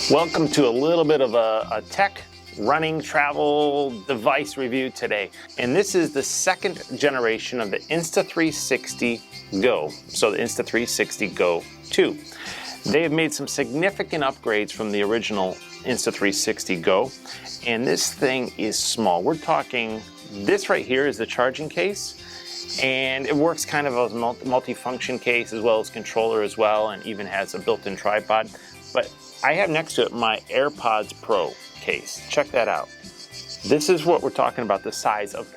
Welcome to a little bit of a tech running travel device review today. And this is the second generation of the Insta360 GO. So the Insta360 GO 2. They have made some significant upgrades from the original Insta360 GO. And this thing is small. We're talking, this right here is the charging case. And it works kind of as a multi-function case as well as controller as well, and even has a built-in tripod. But I have next to it my AirPods Pro case. Check that out. This is what we're talking about, the size of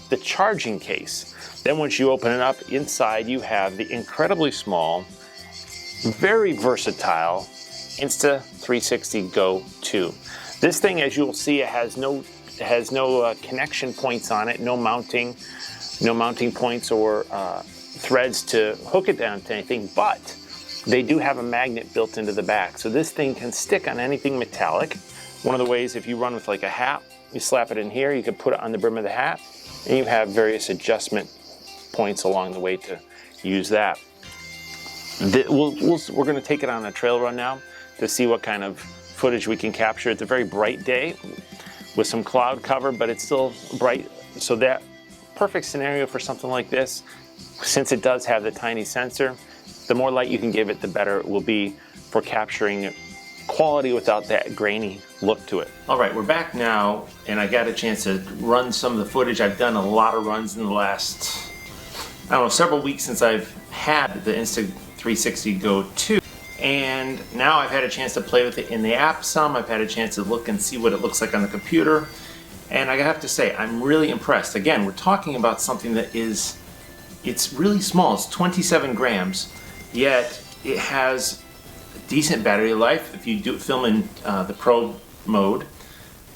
the charging case. Then once you open it up, inside you have the incredibly small, very versatile Insta360 GO 2. This thing, as you'll see, it has no connection points on it, no mounting points or threads to hook it down to anything, but they do have a magnet built into the back. So this thing can stick on anything metallic. One of the ways, if you run with like a hat, you slap it in here, you can put it on the brim of the hat, and you have various adjustment points along the way to use that. We're gonna take it on a trail run now to see what kind of footage we can capture. It's a very bright day with some cloud cover, but it's still bright. So that perfect scenario for something like this, since it does have the tiny sensor. The more light you can give it, the better it will be for capturing quality without that grainy look to it. All right, we're back now, and I got a chance to run some of the footage. I've done a lot of runs in the last, I don't know, several weeks since I've had the Insta360 GO 2. And now I've had a chance to play with it in the app some. I've had a chance to look and see what it looks like on the computer. And I have to say, I'm really impressed. Again, we're talking about something that it's really small. It's 27 grams. Yet it has decent battery life. If you do film in the Pro mode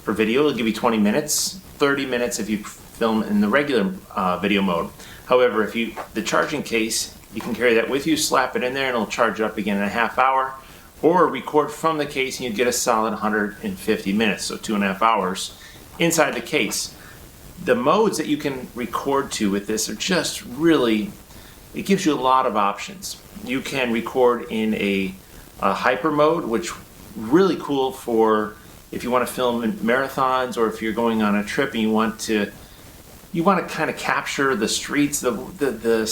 for video, it'll give you 20 minutes, 30 minutes if you film in the regular video mode. However, if the charging case, you can carry that with you, slap it in there, and it'll charge it up again in a half hour, or record from the case and you get a solid 150 minutes, so 2.5 hours inside the case. The modes that you can record to with this are just really, it gives you a lot of options. You can record in a hyper mode, which really cool for if you want to film in marathons, or if you're going on a trip and you want to kind of capture the streets, the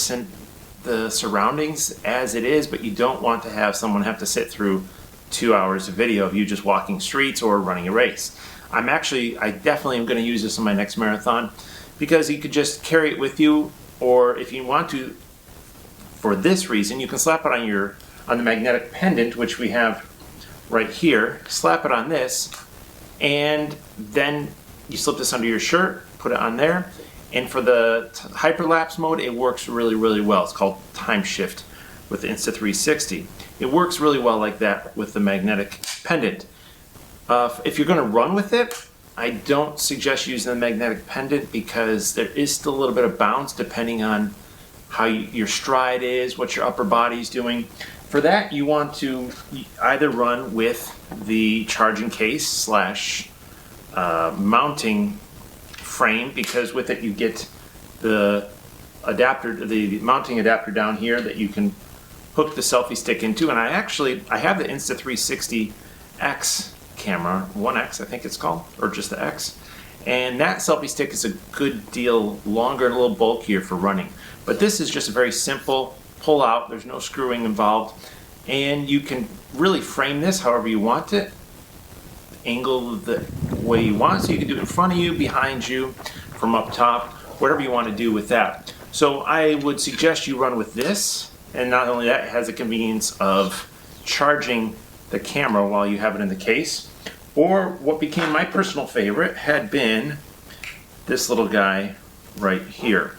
surroundings as it is, but you don't want to have someone have to sit through 2 hours of video of you just walking streets or running a race. I definitely am going to use this in my next marathon, because you could just carry it with you, or if you want to, for this reason, you can slap it on the magnetic pendant, which we have right here. Slap it on this, and then you slip this under your shirt, put it on there, and for the Hyperlapse mode, it works really, really well. It's called time shift with the Insta360. It works really well like that with the magnetic pendant. If you're going to run with it, I don't suggest using the magnetic pendant, because there is still a little bit of bounce depending on how your stride is, what your upper body is doing. For that, you want to either run with the charging case slash mounting frame, because with it you get the adapter, the mounting adapter down here that you can hook the selfie stick into. And I have the Insta360 X camera, 1X I think it's called, or just the X, and that selfie stick is a good deal longer and a little bulkier for running. But this is just a very simple pull out. There's no screwing involved, and you can really frame this however you want it, angle the way you want, so you can do it in front of you, behind you, from up top, whatever you want to do with that. So I would suggest you run with this, and not only that, it has the convenience of charging the camera while you have it in the case. Or what became my personal favorite had been this little guy right here.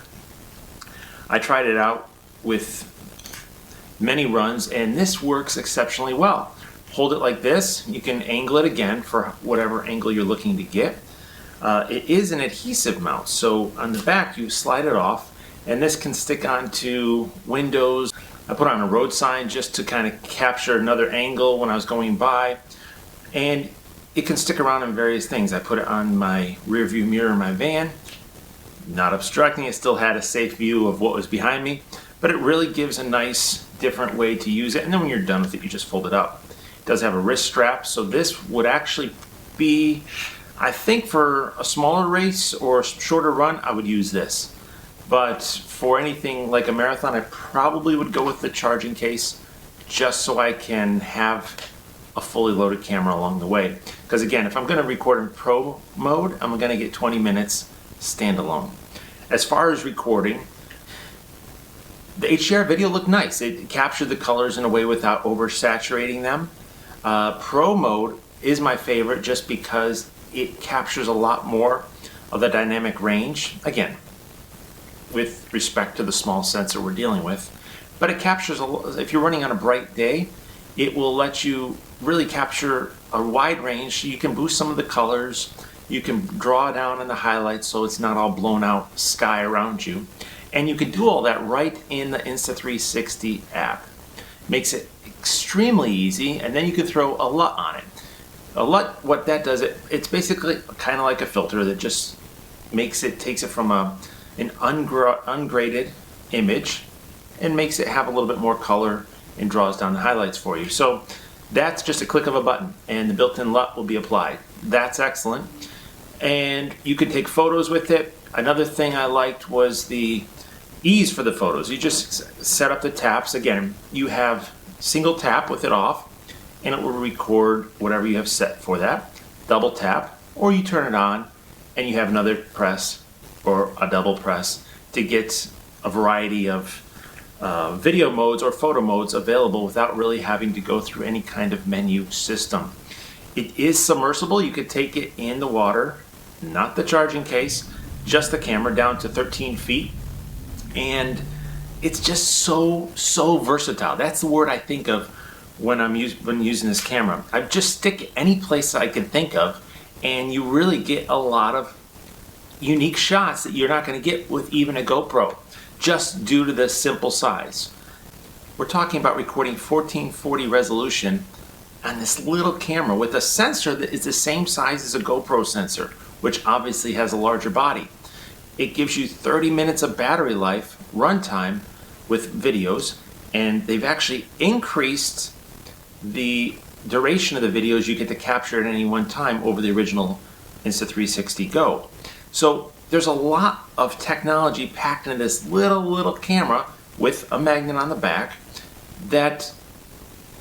I tried it out with many runs, and this works exceptionally well. Hold it like this, you can angle it again for whatever angle you're looking to get. It is an adhesive mount, so on the back you slide it off, and this can stick onto windows. I put on a road sign just to kind of capture another angle when I was going by, and it can stick around in various things. I put it on my rear view mirror in my van, not obstructing, it still had a safe view of what was behind me, but it really gives a nice different way to use it. And then when you're done with it, you just fold it up. does have a wrist strap, so this would actually be, I think for a smaller race or shorter run, I would use this. But for anything like a marathon, I probably would go with the charging case, just so I can have a fully loaded camera along the way. Because again, if I'm going to record in pro mode, I'm going to get 20 minutes standalone. As far as recording, the HDR video looked nice. It captured the colors in a way without oversaturating them. Pro mode is my favorite just because it captures a lot more of the dynamic range. Again, with respect to the small sensor we're dealing with. But it captures, if you're running on a bright day, it will let you really capture a wide range. You can boost some of the colors, you can draw down on the highlights so it's not all blown out sky around you. And you can do all that right in the Insta360 app. Makes it extremely easy, and then you can throw a LUT on it. A LUT, what that does, it's basically kind of like a filter that just takes it from an ungraded image and makes it have a little bit more color and draws down the highlights for you. So that's just a click of a button and the built-in LUT will be applied. That's excellent. And you can take photos with it. Another thing I liked was the ease for the photos. You just set up the taps. Again, you have single tap with it off and it will record whatever you have set for that. Double tap, or you turn it on and you have another press or a double press to get a variety of video modes or photo modes available without really having to go through any kind of menu system. It is submersible. You could take it in the water, not the charging case, just the camera down to 13 feet. And it's just so versatile. That's the word I think of when I'm using this camera. I just stick it any place I can think of, and you really get a lot of unique shots that you're not going to get with even a GoPro, just due to the simple size. We're talking about recording 1440 resolution on this little camera with a sensor that is the same size as a GoPro sensor, which obviously has a larger body. It gives you 30 minutes of battery life, runtime with videos, and they've actually increased the duration of the videos you get to capture at any one time over the original Insta360 GO. So there's a lot of technology packed into this little camera with a magnet on the back that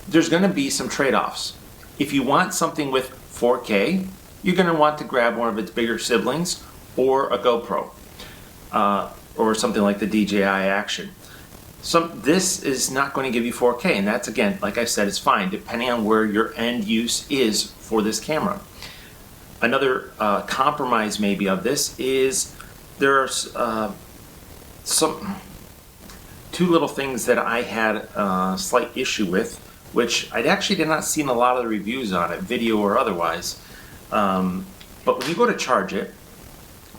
there's going to be some trade-offs. If you want something with 4K, you're going to want to grab one of its bigger siblings or a GoPro or something like the DJI Action. This is not going to give you 4K, and that's, again, like I said, it's fine depending on where your end use is for this camera. Another compromise maybe of this is there's two little things that I had a slight issue with, which I actually did not see in a lot of the reviews on it, video or otherwise. But when you go to charge it,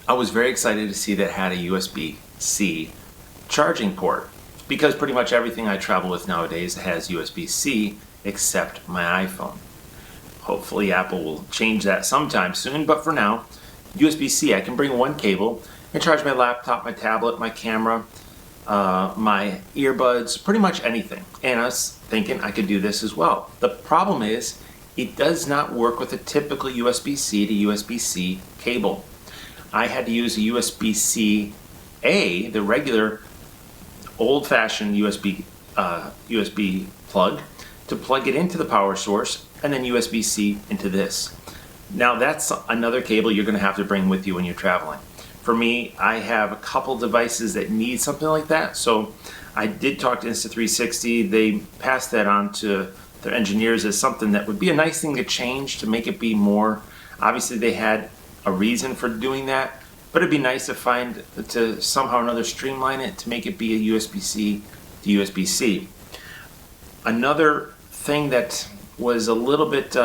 I was very excited to see that it had a USB-C charging port, because pretty much everything I travel with nowadays has USB-C except my iPhone. Hopefully Apple will change that sometime soon, but for now, USB-C, I can bring one cable and charge my laptop, my tablet, my camera, my earbuds, pretty much anything. And I was thinking I could do this as well. The problem is, it does not work with a typical USB-C to USB-C cable. I had to use a USB-C-A, the regular old-fashioned USB plug, to plug it into the power source, and then USB-C into this. Now that's another cable you're going to have to bring with you when you're traveling. For me, I have a couple devices that need something like that, so I did talk to Insta360. They passed that on to their engineers as something that would be a nice thing to change to make it be more. Obviously they had a reason for doing that, but it'd be nice to somehow or another streamline it to make it be a USB-C to USB-C. Another thing that was a little bit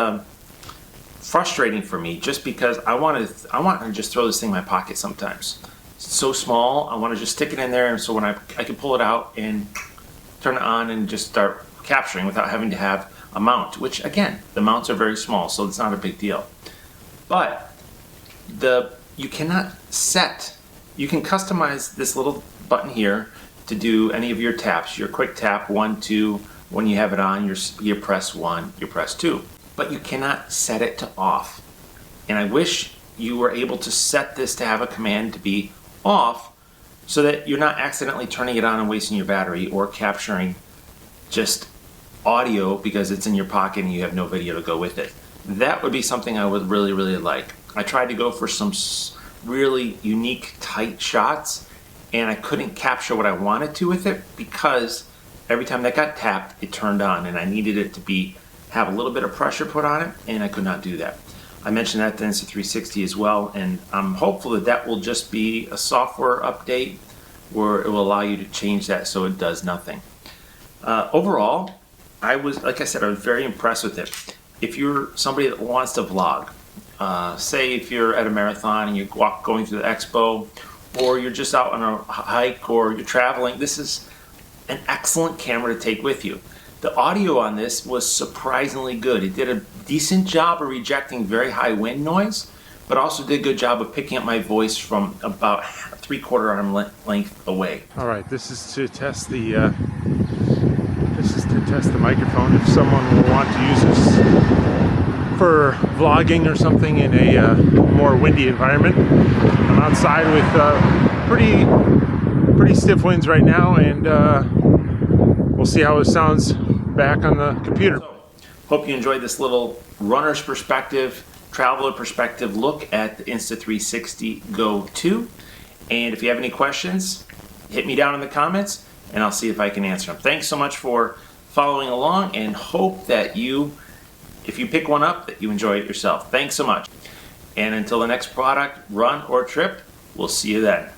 frustrating for me, just because I want to just throw this thing in my pocket sometimes. It's so small, I want to just stick it in there, and so when I can pull it out and turn it on and just start capturing without having to have a mount, which again, the mounts are very small, so it's not a big deal. But you cannot you can customize this little button here to do any of your taps, your quick tap, 1, 2, When you have it on, you press 1, you press 2. But you cannot set it to off. And I wish you were able to set this to have a command to be off so that you're not accidentally turning it on and wasting your battery, or capturing just audio because it's in your pocket and you have no video to go with it. That would be something I would really, really like. I tried to go for some really unique, tight shots, and I couldn't capture what I wanted to with it because every time that got tapped, it turned on, and I needed it to have a little bit of pressure put on it, and I could not do that. I mentioned that to Insta360 as well, and I'm hopeful that that will just be a software update where it will allow you to change that so it does nothing. Overall, like I said, I was very impressed with it. If you're somebody that wants to vlog, say if you're at a marathon and you're going through the expo, or you're just out on a hike, or you're traveling, this is an excellent camera to take with you. The audio on this was surprisingly good. It did a decent job of rejecting very high wind noise, but also did a good job of picking up my voice from about 3/4 arm length away. All right, this is to test the microphone. If someone will want to use this for vlogging or something in a more windy environment. I'm outside with pretty stiff winds right now, and we'll see how it sounds back on the computer. So, hope you enjoyed this little runner's perspective, traveler perspective look at the Insta360 GO 2. And if you have any questions, hit me down in the comments and I'll see if I can answer them. Thanks so much for following along, and hope that if you pick one up, that you enjoy it yourself. Thanks so much. And until the next product, run, or trip, we'll see you then.